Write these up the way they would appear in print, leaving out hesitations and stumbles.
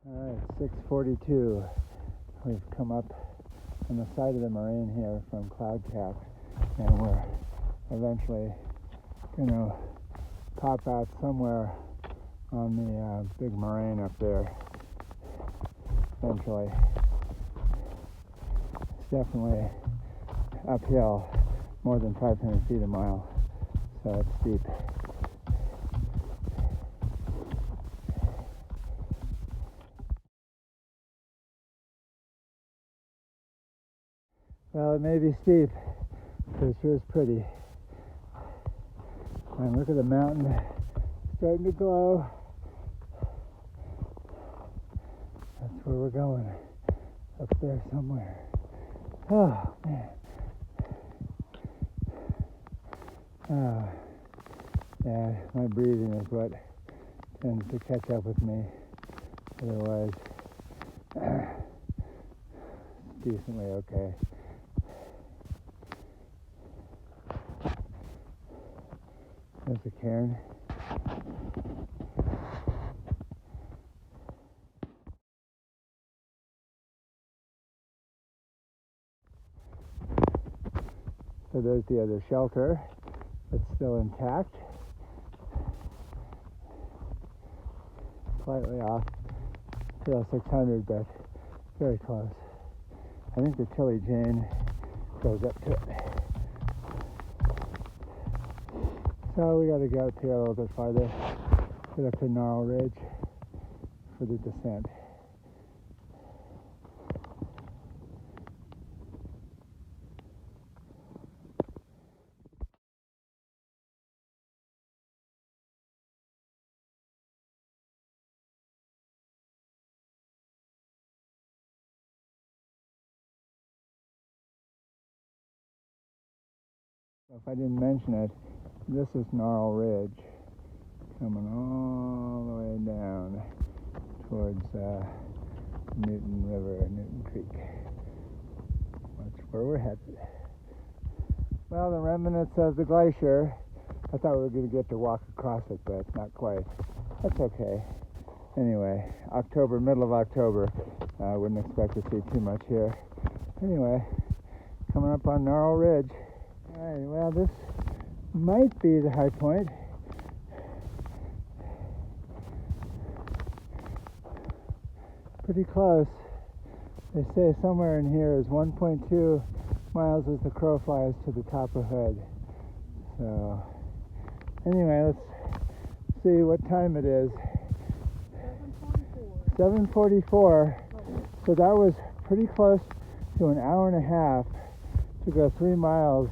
Alright, 6:42. We've come up on the side of the moraine here from Cloud Cap, and we're eventually going to pop out somewhere on the big moraine up there. Eventually. It's definitely uphill, more than 500 feet a mile, so it's steep. Well, it may be steep, but it sure is pretty. And look at the mountain starting to glow. That's where we're going, up there somewhere. Oh, man. Yeah, my breathing is what tends to catch up with me. Otherwise, it's decently okay. There's a cairn. So there's the other shelter that's still intact. Slightly off Trail 600, but very close. I think the Tilly Jane goes up to it. So we got to go up here a little bit farther, get up to Gnarl Ridge for the descent. So if I didn't mention it, this is Gnarl Ridge, coming all the way down towards Newton River, Newton Creek. That's where we're headed. Well, the remnants of the glacier, I thought we were going to get to walk across it, but not quite. That's okay. Anyway, October, middle of October, I wouldn't expect to see too much here. Anyway, coming up on Gnarl Ridge. All right, well, this might be the high point. Pretty close. They say somewhere in here is 1.2 miles as the crow flies to the top of Hood. So, anyway, let's see what time it is. 7:44. So that was pretty close to an hour and a half to go 3 miles.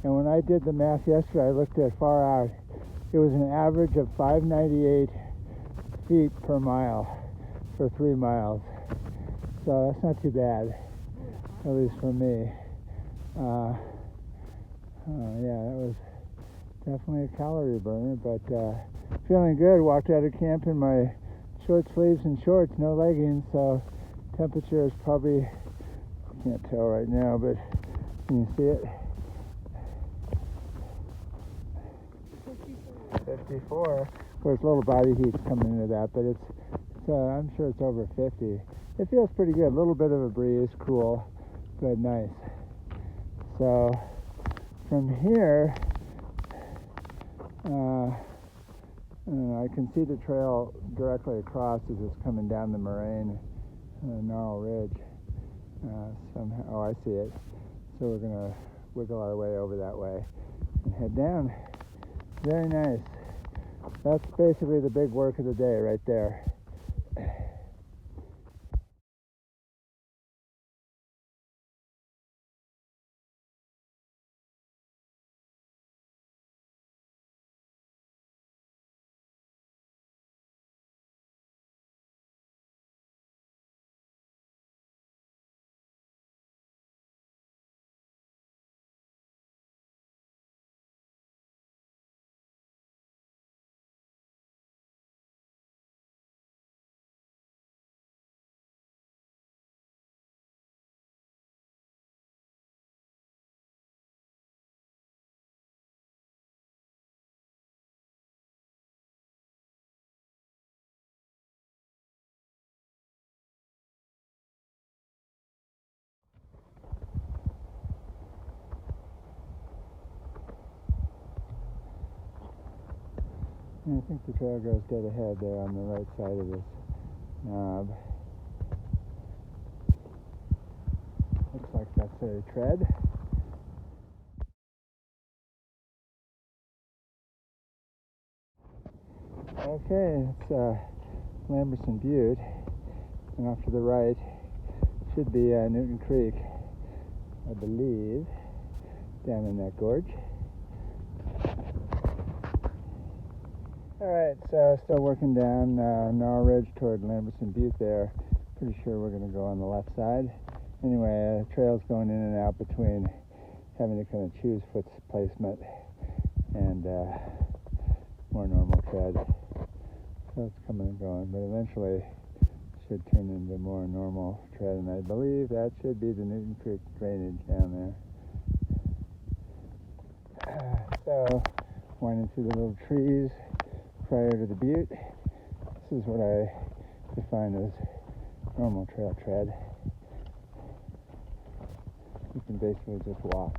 And when I did the math yesterday, I looked at far out. It was an average of 598 feet per mile for 3 miles. So that's not too bad, at least for me. Yeah, that was definitely a calorie burner, but feeling good. Walked out of camp in my short sleeves and shorts, no leggings, so temperature is probably, can't tell right now, but can you see it? 54. Of course, a little body heat's coming into that, but it's I'm sure it's over 50. It feels pretty good. A little bit of a breeze, cool, but nice. So from here, I can see the trail directly across as it's coming down the moraine, Gnarl Ridge. Somehow, oh, I see it. So we're gonna wiggle our way over that way and head down. Very nice. That's basically the big work of the day right there. And I think the trail goes dead ahead there on the right side of this knob. Looks like that's a tread. Okay, it's Lamberson Butte, and off to the right should be Newton Creek, I believe, down in that gorge. Alright, so still working down Gnarl Ridge toward Lamberson Butte there. Pretty sure we're going to go on the left side. Anyway, trail's going in and out between having to kind of choose foot placement and more normal tread. So it's coming and going, but eventually should turn into more normal tread, and I believe that should be the Newton Creek drainage down there. So winding through the little trees prior to the butte. This is what I define as normal trail tread. You can basically just walk.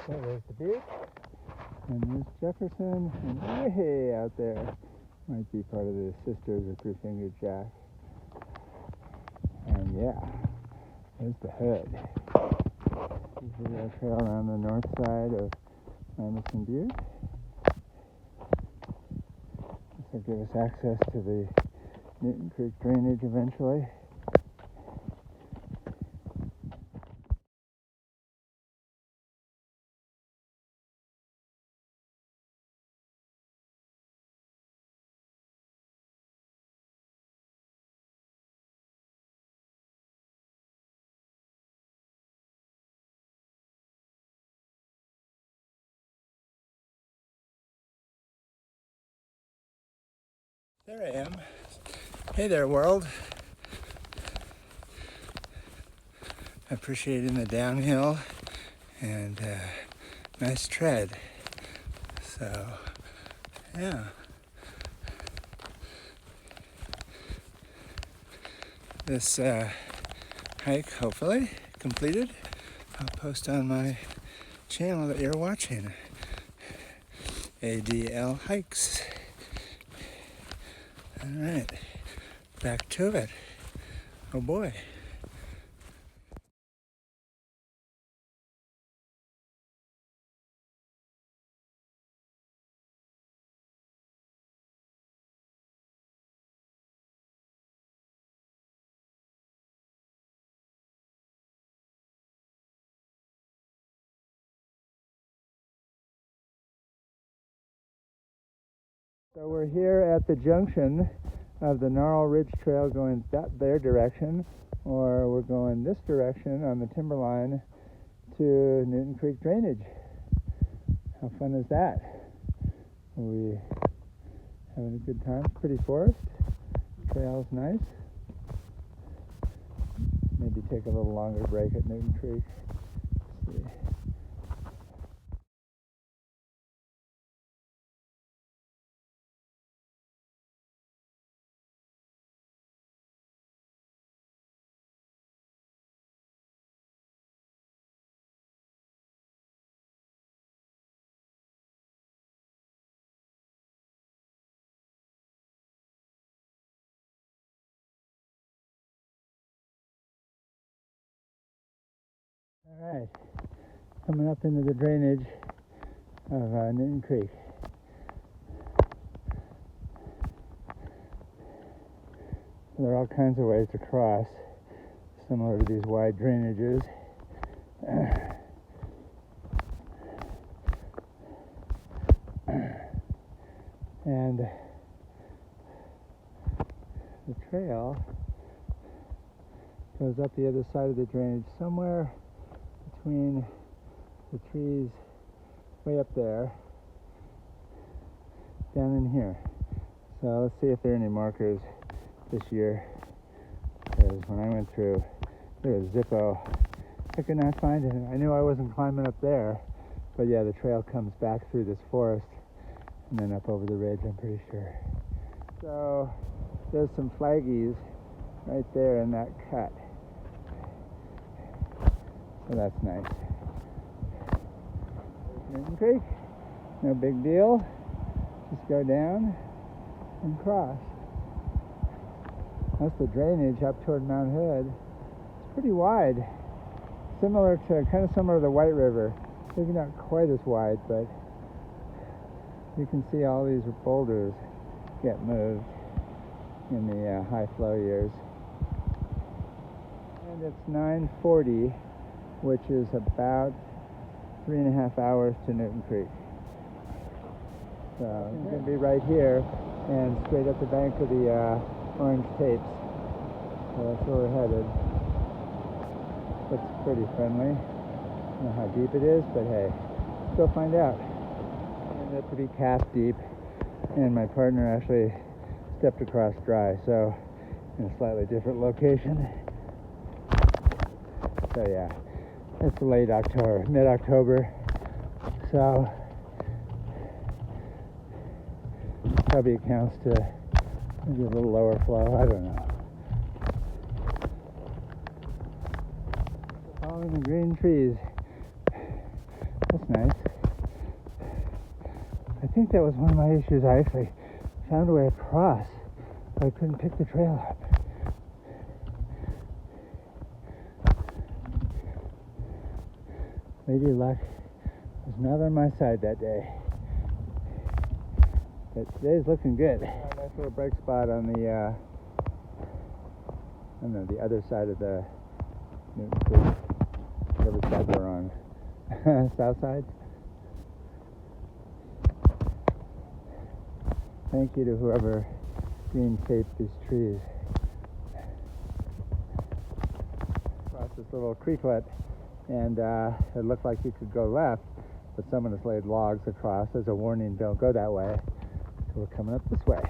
So there's the butte, and there's Jefferson, and way out there might be part of the Sisters of Three-Fingered Jack. And yeah, there's the hood. This is our trail around the north side of Lamberson Butte. This will give us access to the Newton Creek drainage eventually. There I am. Hey there, world. Appreciating the downhill and nice tread. So, yeah. This hike, hopefully completed. I'll post on my channel that you're watching. ADL Hikes. All right, back to it. Oh boy. So we're here at the junction of the Gnarl Ridge Trail going their direction, or we're going this direction on the Timberline to Newton Creek drainage. How fun is that? Are we having a good time? Pretty forest. Trail's nice. Maybe take a little longer break at Newton Creek. Let's see. All right, coming up into the drainage of Newton Creek. There are all kinds of ways to cross, similar to these wide drainages. And the trail goes up the other side of the drainage somewhere between the trees way up there down in here. So let's see if there are any markers this year, because when I went through, there was Zippo. I could not find it. I knew I wasn't climbing up there, but yeah, the trail comes back through this forest and then up over the ridge, I'm pretty sure. So there's some flaggies right there in that cut. So that's nice. Newton Creek, no big deal. Just go down and cross. That's the drainage up toward Mount Hood. It's pretty wide. Kind of similar to the White River. Maybe not quite as wide, but you can see all these boulders get moved in the high flow years. And it's 9:40, which is about 3.5 hours to Newton Creek. So it's going to be right here and straight up the bank of the orange tapes. So that's where we're headed. Looks pretty friendly. I don't know how deep it is, but hey, let's go find out. It ended up to be calf deep, and my partner actually stepped across dry, so in a slightly different location. So yeah, it's late October, mid-October, so probably accounts to maybe a little lower flow, I don't know. Following the green trees. That's nice. I think that was one of my issues. I actually found a way across, but I couldn't pick the trail up. Lady Luck was not on my side that day. But today's looking good. Nice little break spot on the, the other side of the Newton Creek. Whatever side we're on. South side. Thank you to whoever green taped these trees. Across this little creeklet, and it looked like you could go left, but someone has laid logs across as a warning, don't go that way. So we're coming up this way.